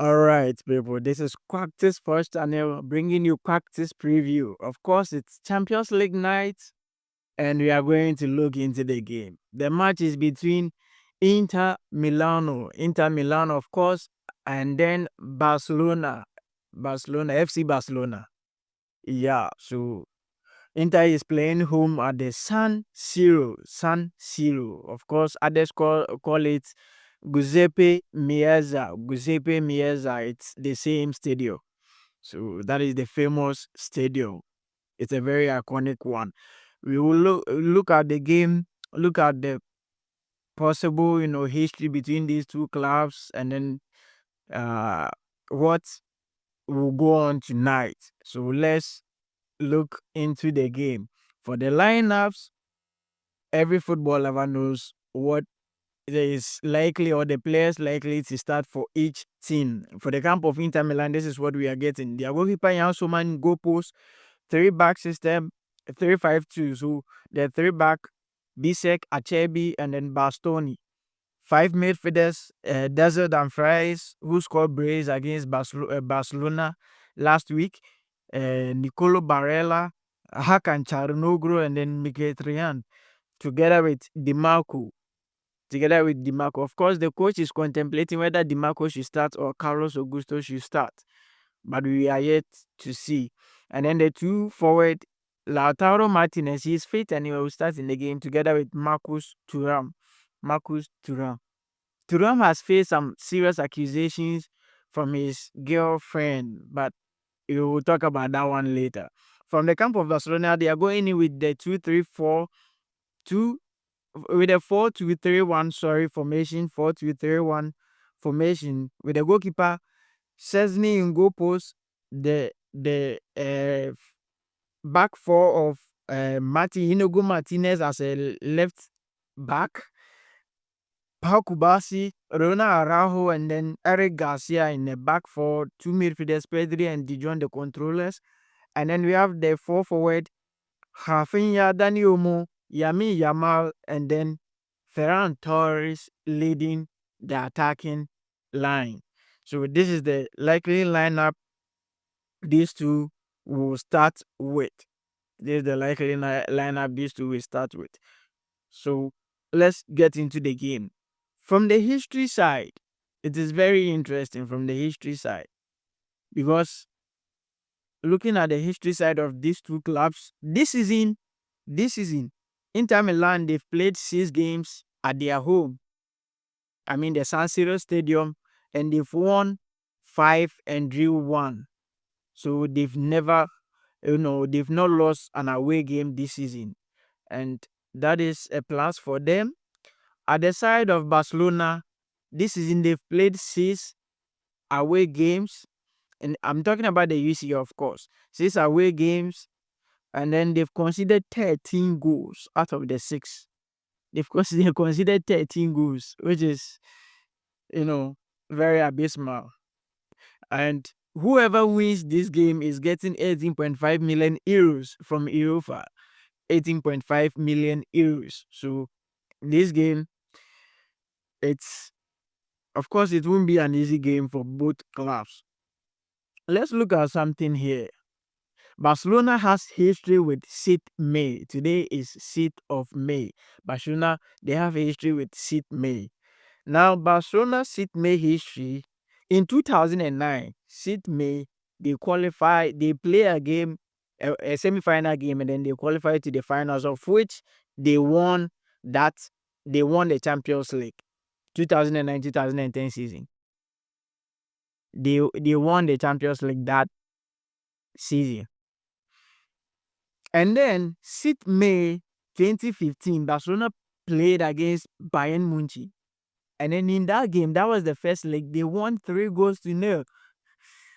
All right, people. This is Quactic Sports Channel bringing you Quactic preview. Of course, it's Champions League night, and we are going to look into the game. The match is between Inter Milan, of course, and then FC Barcelona. Yeah, so Inter is playing home at the San Siro. Of course, others call it Giuseppe Meazza. It's the same stadium. So that is the famous stadium. It's a very iconic one. We will look at the game, look at the possible, history between these two clubs, and then uh, what will go on tonight. So let's look into the game. For the lineups, every football lover knows what is likely or the players likely to start for each team. For the camp of Inter Milan, this is what we are getting. Their goalkeeper Jan Sommer, goal post, three back system, 3-5-2. So the three back, Bisek, Acerbi, and then Bastoni. Five midfielders, Desert and Fries, who scored brace against Barcelona last week. Nicolo Barella, Hakan Charnogro, and then Mkhitaryan, together with DiMarco. Of course, the coach is contemplating whether DiMarco should start or Carlos Augusto should start, but we are yet to see. And then the two forward, Lautaro Martinez, he is fit and he will start in the game together with Marcus Thuram. Thuram has faced some serious accusations from his girlfriend, but we will talk about that one later. From the camp of Barcelona, they are going in with the 2-3-4-2, with a 4-2-3-1, formation, 4-2-3-1 formation, with the goalkeeper Szczesny in goal post, the back four of Inigo Martinez as a left back, Pau Kubasi, Rona Araujo, and then Eric Garcia in the back four, two midfielders, Pedri and Dijon, the controllers. And then we have the four forward, Rafinha, Dani Olmo, Yami Yamal, and then Ferran Torres leading the attacking line. So this is the likely lineup these two will start with. This is the likely lineup these two will start with. So let's get into the game. From the history side, it is very interesting from the history side, because looking at the history side of these two clubs, this season, Inter Milan, they've played 6 games at their home. I mean the San Siro Stadium, and they've won 5 and drew 1. So they've never, they've not lost an away game this season, and that is a plus for them. At the side of Barcelona, this season they've played 6 away games, and I'm talking about the UCL, of course. 6 away games, and then they've considered 13 goals out of the 6. They've considered 13 goals, which is, very abysmal. And whoever wins this game is getting 18.5 million euros from UEFA. 18.5 million euros. So this game, it's, of course, it won't be an easy game for both clubs. Let's look at something here. Barcelona has history with 6th May. Today is 6th of May. Barcelona, they have history with 6th May. Now, Barcelona's 6th May history, in 2009, 6th May, they play a game, a semi-final game, and then they qualify to the finals, of which they won the Champions League. 2009-2010 season. They won the Champions League that season. And then 6th May 2015, Barcelona played against Bayern Munich. And then in that game, that was the first leg, they won 3-0.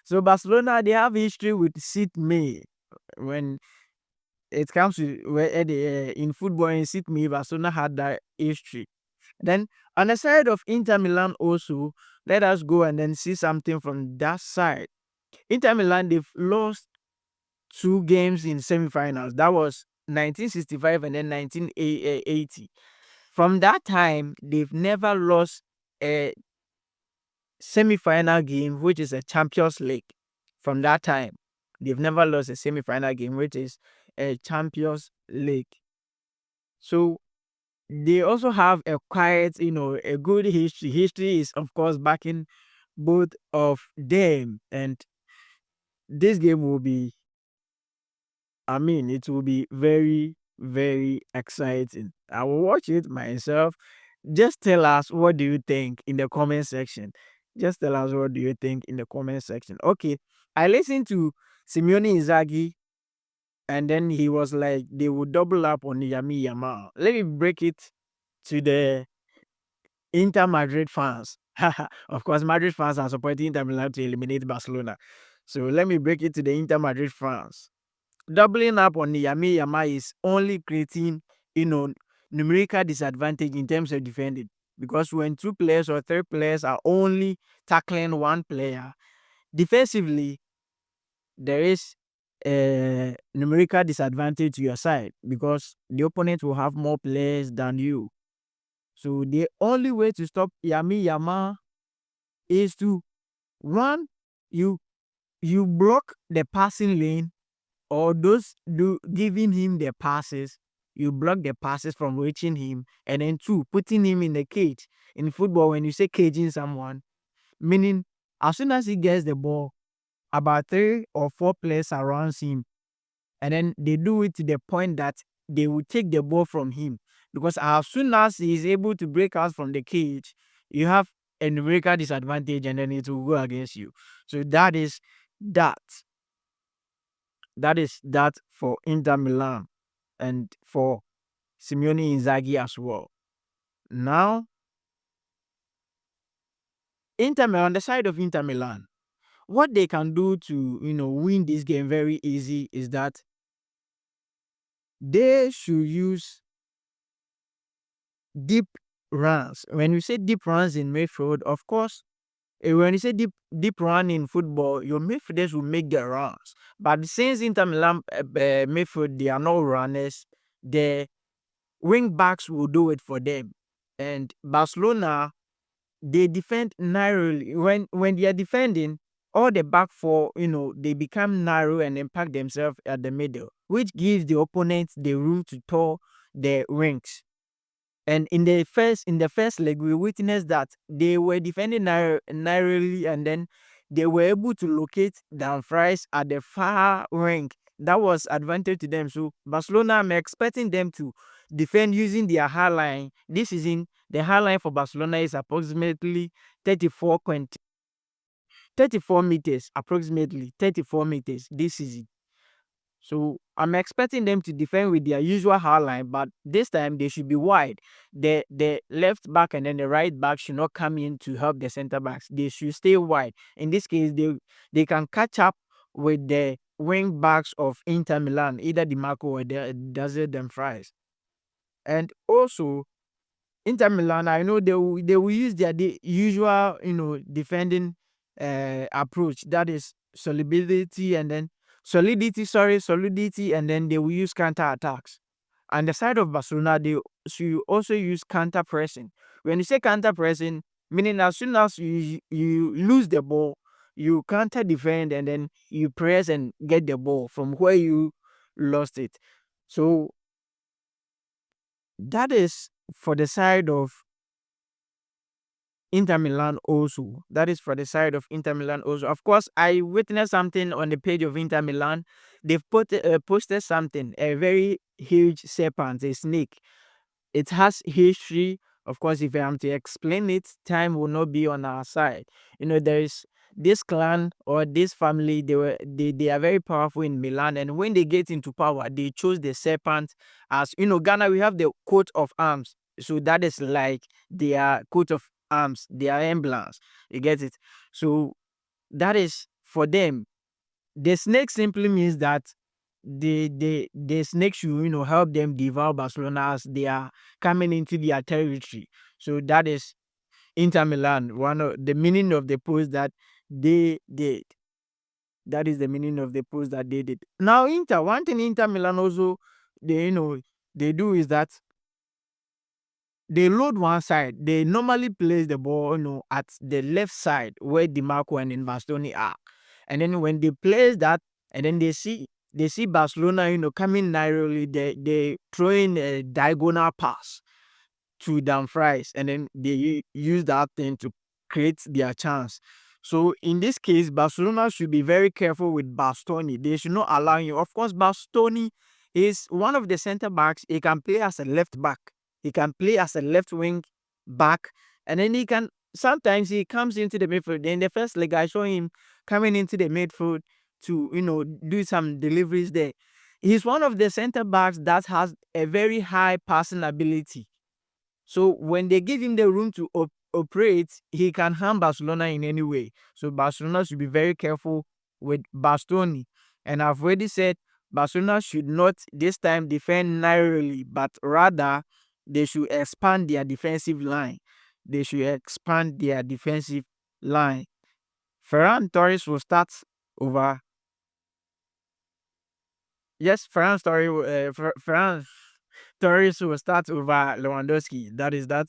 So Barcelona, they have history with 6th May. When it comes to in football, in 6th May, Barcelona had that history. Then on the side of Inter Milan also, let us go and then see something from that side. Inter Milan, they've lost 2 games in semi-finals. That was 1965 and then 1980. From that time, they've never lost a semi-final game, which is a Champions League. From that time, they've never lost a semi-final game, which is a Champions League. So they also have a quiet, a good history. History is, of course, backing both of them, and this game will be, it will be very, very exciting. I will watch it myself. Just tell us what do you think in the comment section. Just tell us what do you think in the comment section. Okay, I listened to Simeone Inzaghi, and then he was like they would double up on Yami Yamal. Let me break it to the Inter Madrid fans. Of course, Madrid fans are supporting Inter Milan to eliminate Barcelona. So let me break it to the Inter Madrid fans. Doubling up on Yami Yama is only creating, numerical disadvantage in terms of defending. Because when two players or three players are only tackling one player, defensively, there is a numerical disadvantage to your side because the opponent will have more players than you. So the only way to stop Yami Yama is to, one, you you block the passing lane, or those do giving him the passes, you block the passes from reaching him, and then two, putting him in the cage. In football, when you say caging someone, meaning as soon as he gets the ball, about three or four players surrounds him, and then they do it to the point that they will take the ball from him. Because as soon as he is able to break out from the cage, you have a numerical disadvantage, and then it will go against you. So that is that. That is that for Inter Milan and for Simeone Inzaghi as well. Now, Inter Milan, on the side of Inter Milan, what they can do to win this game very easy is that they should use deep runs. When you say deep runs in midfield, of course, when you say deep run in football, your midfielders will make the runs. But since Inter Milan midfield, they are not runners, the wing backs will do it for them. And Barcelona, they defend narrowly. When they are defending, all the back four, they become narrow and impact themselves at the middle, which gives the opponent the room to tour the rings. And in the first leg, we witnessed that they were defending narrowly, and then they were able to locate Dumfries at the far ring. That was advantage to them. So Barcelona, I'm expecting them to defend using their high line. This season, the high line for Barcelona is approximately 34 meters, approximately 34 meters this season. So I'm expecting them to defend with their usual high line, but this time they should be wide. The left back and then the right back should not come in to help the center backs. They should stay wide. In this case, they can catch up with the wing backs of Inter Milan, either Di Marco or Desert Dumfries. And also, Inter Milan, I know they will use their usual, defending approach. That is solidity, and then they will use counter attacks. On the side of Barcelona, they should also use counter pressing. When you say counter pressing, meaning as soon as you lose the ball, you counter defend, and then you press and get the ball from where you lost it. So that is for the side of Inter Milan also. That is for the side of Inter Milan also. Of course, I witnessed something on the page of Inter Milan. They've posted something, a very huge serpent, a snake. It has history. Of course, if I am to explain it, time will not be on our side. There is this clan or this family, they are very powerful in Milan, and when they get into power, they chose the serpent as Ghana, we have the coat of arms. So that is like their coat of arms, their emblems. You get it? So that is for them. The snake simply means that the snake should help them devour Barcelona as they are coming into their territory. So that is Inter Milan. One of the meaning of the post that they did. That is the meaning of the post that they did. Now one thing Inter Milan also they do is that they load one side. They normally place the ball, at the left side where DiMarco and then Bastoni are. And then when they place that, and then they see Barcelona, coming narrowly, they throwing a diagonal pass to Dumfries, and then they use that thing to create their chance. So in this case, Barcelona should be very careful with Bastoni. They should not allow him. Of course, Bastoni is one of the center backs. He can play as a left back. He can play as a left wing back, and then he can sometimes he comes into the midfield. In the first leg, I saw him coming into the midfield to do some deliveries there. He's one of the center backs that has a very high passing ability. So when they give him the room to operate, he can harm Barcelona in any way. So Barcelona should be very careful with Bastoni. And I've already said Barcelona should not this time defend narrowly, but rather they should expand their defensive line. They should expand their defensive line. Ferran Torres will start over. Yes, Ferran Torres will start over Lewandowski. That is that.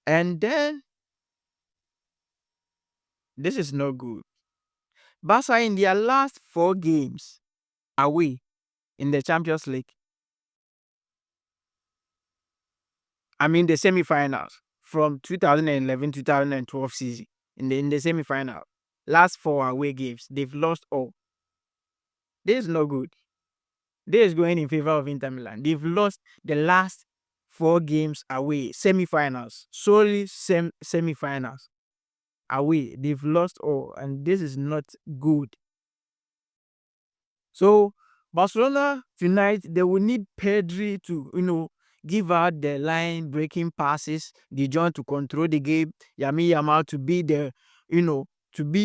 And then this is no good. Barca in their last 4 games away in the Champions League, I mean the semi-finals from 2011-2012 season, in the semi-final, last 4 away games, they've lost all. This is no good. This is going in favor of Inter Milan. They've lost the last 4 games away, semi-finals, solely semi-finals away. They've lost all, and this is not good. So Barcelona tonight, they will need Pedri to give out the line breaking passes, De Jong to control the game, Yami Yamal to be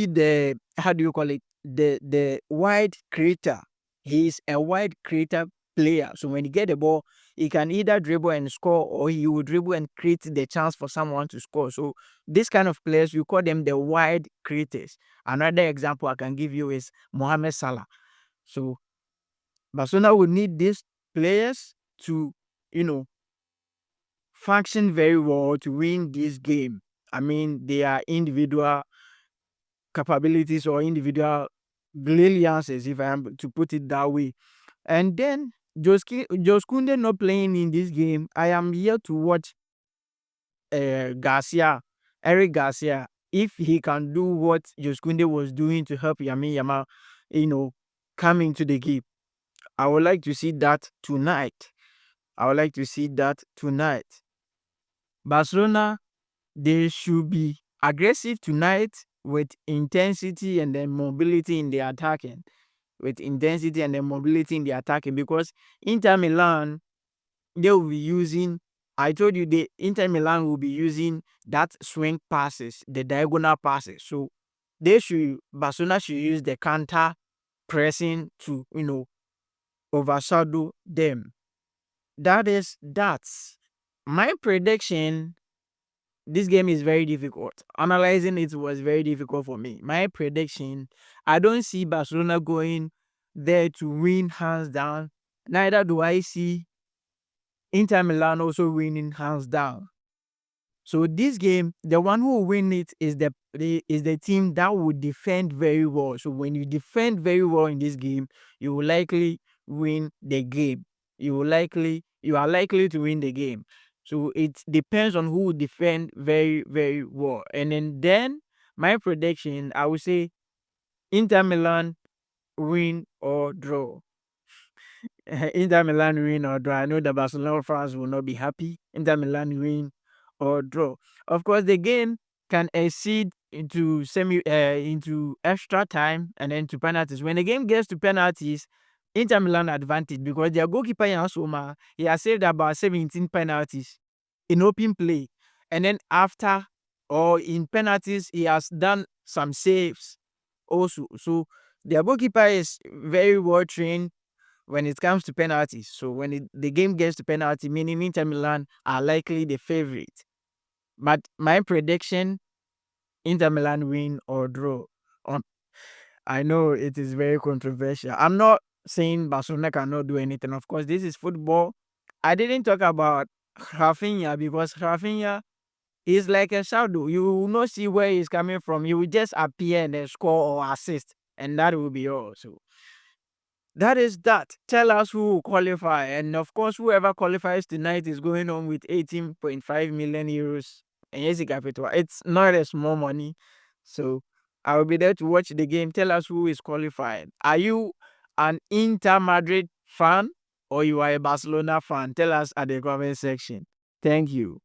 the how do you call it, the wide creator. He is a wide creator player. So when he get the ball, he can either dribble and score, or he will dribble and create the chance for someone to score. So this kind of players, you call them the wide creators. Another example I can give you is Mohamed Salah. So Barcelona will need these players to, function very well to win this game. I mean, their individual capabilities or individual brilliances, if I am to put it that way. And then Jos Kunde not playing in this game. I am here to watch Eric Garcia, if he can do what Jos Kunde was doing to help Yami Yamal, come into the game. I would like to see that tonight. Barcelona, they should be aggressive tonight with intensity and then mobility in the attacking. Because Inter Milan, they will be using, I told you, the Inter Milan will be using that swing passes, the diagonal passes. So Barcelona should use the counter pressing to, overshadow them. That's my prediction. This game is very difficult. Analyzing it was very difficult for me. My prediction, I don't see Barcelona going there to win hands down. Neither do I see Inter Milan also winning hands down. So this game, the one who will win it is the team that will defend very well. So when you defend very well in this game, you will likely win the game. You are likely to win the game. So it depends on who will defend very, very well. And then my prediction, I would say Inter Milan win or draw. Inter Milan win or draw. I know the Barcelona fans will not be happy. Inter Milan win or draw. Of course, the game can exceed into extra time and then to penalties. When the game gets to penalties, Inter Milan advantage, because their goalkeeper Yansoma, he has saved about 17 penalties in open play, and then after or in penalties he has done some saves also. So their goalkeeper is very well trained when it comes to penalties. So when the game gets to penalty, meaning Inter Milan are likely the favorite. But my prediction, Inter Milan win or draw. I know it is very controversial. I'm not saying Barcelona cannot do anything. Of course, this is football. I didn't talk about Rafinha, because Rafinha is like a shadow. You will not see where he's coming from. He will just appear and then score or assist, and that will be all. So that is that. Tell us who will qualify. And of course, whoever qualifies tonight is going on with 18.5 million euros. And yes, capital. It's not a small money. So I will be there to watch the game. Tell us who is qualified. Are you an Inter Madrid fan or you are a Barcelona fan? Tell us at the comment section. Thank you.